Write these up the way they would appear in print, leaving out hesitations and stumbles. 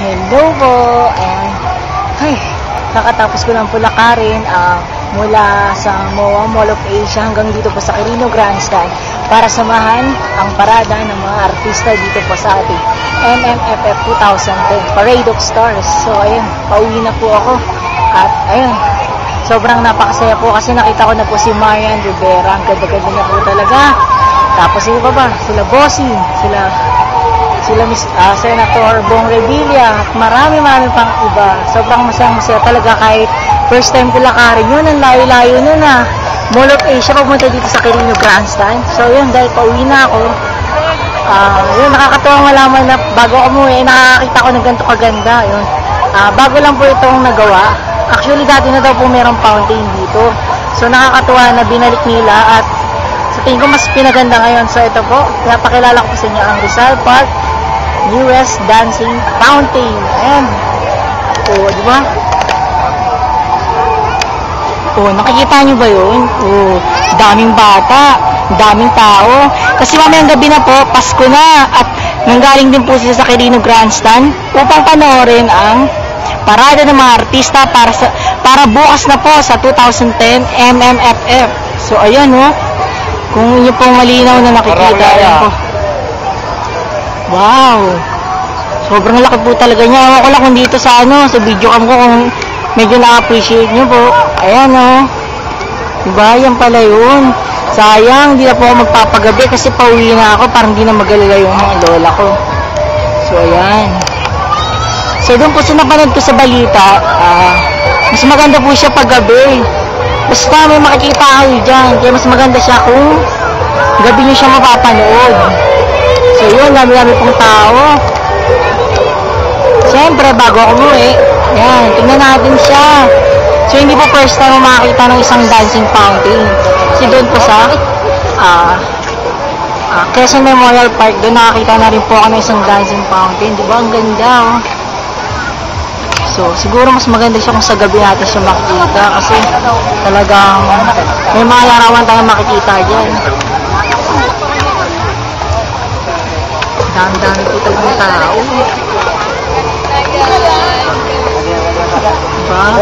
Hello po. And, ay, kakatapos ko lang po lakarin mula sa MOA Mall of Asia hanggang dito po sa Quirino Grandstand para samahan ang parada ng mga artista dito po sa ating MMFF 2010 Parade of Stars. So, ayun, pauwi na po ako. At, ayun, sobrang napakasaya po kasi nakita ko na po si Marian Rivera. Ang ganda-ganda na po talaga. Tapos, sino pa ba? Sila Bossing, sila Senator Bong Revilla, marami pang iba. Sobrang masaya talaga kahit first time ko lakarin yun, ang layo-layo nun Mall of Asia, pumunta dito sa Quirino Grandstand. So yun, dahil pauwi na ako, yun, nakakatuwang malaman na bago ako umuwi, nakakita ko ng ganito kaganda. Yun. Bago lang po itong nagawa. Actually, dati na daw po merong fountain dito. So nakakatuwa na binalik nila at sa tingin ko mas pinaganda ngayon. So ito po, napakilala ko po sa inyo ang Rizal Park US Dancing Fountain. Ayan. Di ba? Nakikita nyo ba yun? Daming bata, daming tao. Kasi mamayang gabi na po, Pasko na. At nanggaling din po sila sa Quirino Grandstand upang panoorin ang parada ng mga artista para bukas na po sa 2010 MMFF. So, ayan kung inyo pong malinaw na nakikita, ayan po. Wow! Sobrang laki po talaga niya. Ewan ko lang kung dito sa video cam ko kung medyo na-appreciate nyo po. Ayan diba? Yan pala yun. Sayang, hindi na po ako magpapagabi kasi pauwi na ako. Parang hindi na magalala yung mga lola ko. So, ayan. So, doon po sinapanood ko sa balita, mas maganda po siya paggabi. Basta may makikita kayo dyan. Kaya mas maganda siya kung gabi nyo siya mapapanood. So yun, dami-dami pong tao. Siyempre, bago ako umuwi, ayan, tingnan natin siya. So hindi po first time makakita ng isang dancing fountain. Kasi doon po sa Quezon Memorial Park, doon nakakita na rin po ako ng isang dancing fountain. Diba? Ang ganda, So, siguro mas maganda siya kung sa gabi natin siya makikita kasi talagang may mga larawan tayong makikita dyan. Dami-dami po talagang tao. Diba?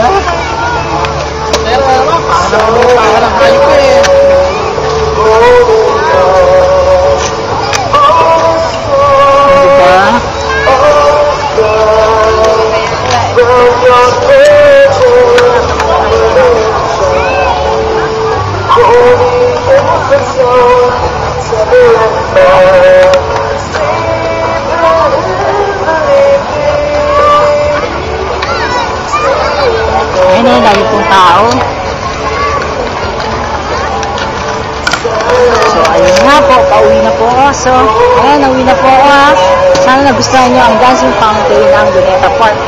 Ayun dami pong tao. So, ayun nga po, pauwi na po ako. So, ayun, nauwi na po ako Sana nagustuhan nyo ang dancing fountain ng Luneta Park.